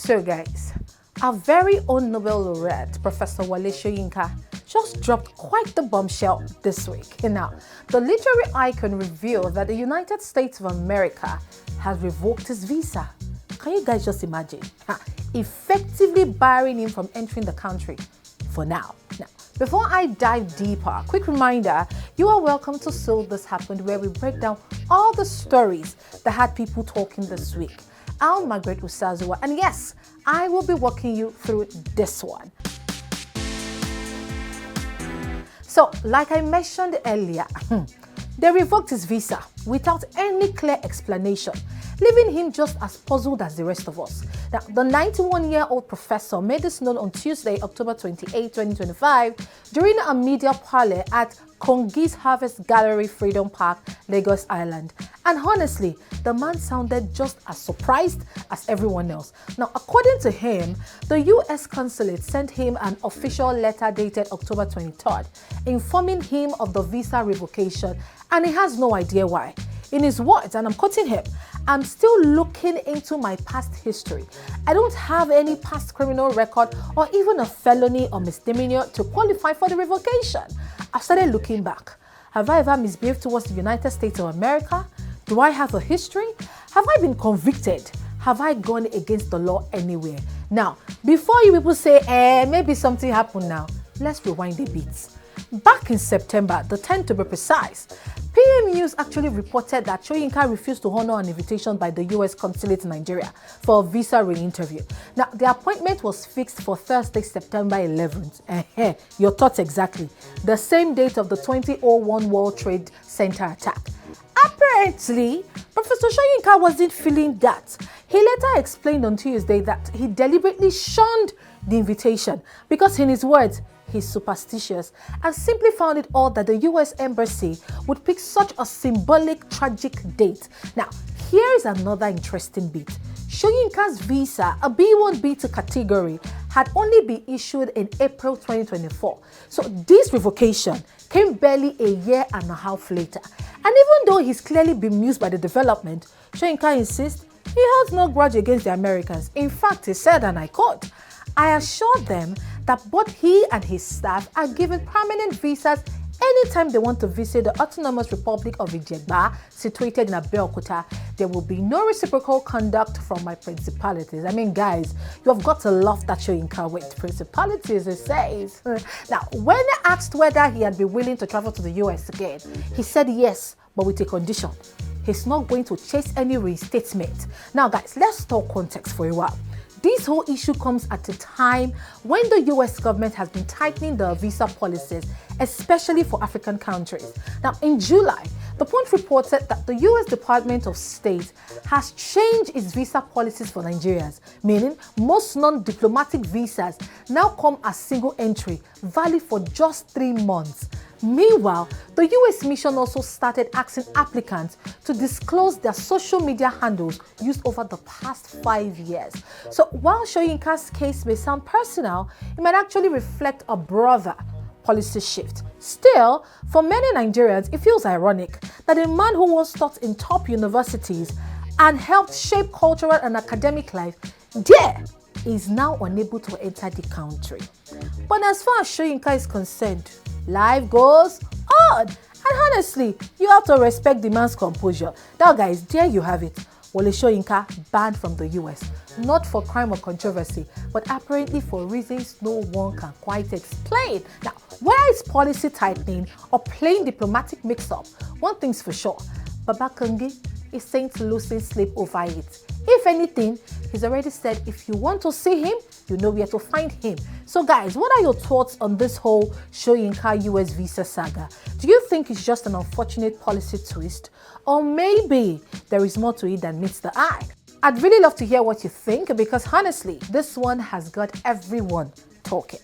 So guys, our very own Nobel Laureate, Professor Wole Soyinka, just dropped quite the bombshell this week. Now, the literary icon revealed that the United States of America has revoked his visa. Can you guys just imagine? Effectively barring him from entering the country for now. Now, before I dive deeper, quick reminder, you are welcome to So This Happened, where we break down all the stories that had people talking this week. I'm Margaret Usazua, and yes, I will be walking you through this one. So, like I mentioned earlier, they revoked his visa without any clear explanation, leaving him just as puzzled as the rest of us. Now, the 91-year-old professor made this known on Tuesday, October 28, 2025, during a media parley at Kongi's Harvest Gallery, Freedom Park, Lagos Island. And honestly, the man sounded just as surprised as everyone else. Now, according to him, the US Consulate sent him an official letter dated October 23rd, informing him of the visa revocation, and he has no idea why. In his words, and I'm quoting him, "I'm still looking into my past history. I don't have any past criminal record or even a felony or misdemeanor to qualify for the revocation. I've started looking back. Have I ever misbehaved towards the United States of America? Do I have a history? Have I been convicted? Have I gone against the law anywhere?" Now, before you people say, maybe something happened now, let's rewind a bit. Back in September, the 10th to be precise, PM News actually reported that Soyinka refused to honor an invitation by the US Consulate in Nigeria for a visa re-interview. Now, the appointment was fixed for Thursday, September 11th. Your thoughts exactly. The same date of the 2001 World Trade Center attack. Apparently, Professor Soyinka wasn't feeling that. He later explained on Tuesday that he deliberately shunned the invitation because, in his words, he's superstitious and simply found it odd that the US Embassy would pick such a symbolic, tragic date. Now, here is another interesting bit. Soyinka's visa, a B1B2 category, had only been issued in April 2024. So this revocation came barely a year and a half later. And even though he's clearly bemused by the development, Soyinka insists he holds no grudge against the Americans. In fact, he said, and I quote, "I assured them that both he and his staff are given permanent visas anytime they want to visit the Autonomous Republic of Ijegba, situated in Abeokuta. There will be no reciprocal conduct from my principalities." I mean, guys, you have got to love that Soyinka with principalities, it says. Now, when asked whether he had been willing to travel to the US again, he said yes, but with a condition. He's not going to chase any reinstatement. Now, guys, let's talk context for a while. This whole issue comes at a time when the US government has been tightening the visa policies, especially for African countries. Now, in July, the Punch reported that the US Department of State has changed its visa policies for Nigerians, meaning most non-diplomatic visas now come as single entry, valid for just 3 months. Meanwhile, the US mission also started asking applicants to disclose their social media handles used over the past 5 years. So while Soyinka's case may sound personal, it might actually reflect a broader policy shift. Still, for many Nigerians, it feels ironic that a man who was taught in top universities and helped shape cultural and academic life there is now unable to enter the country. But as far as Soyinka is concerned, life goes on. And honestly, you have to respect the man's composure. Now, guys, there you have it. Wole Soyinka banned from the US, not for crime or controversy, but apparently for reasons no one can quite explain. Now, whether it's policy tightening or plain diplomatic mix-up, one thing's for sure, Baba Kongi is saying to losing sleep over it. If anything, he's already said if you want to see him, you know where to find him. So guys, what are your thoughts on this whole Soyinka US visa saga? Do you think it's just an unfortunate policy twist? Or maybe there is more to it than meets the eye? I'd really love to hear what you think, because honestly, this one has got everyone talking.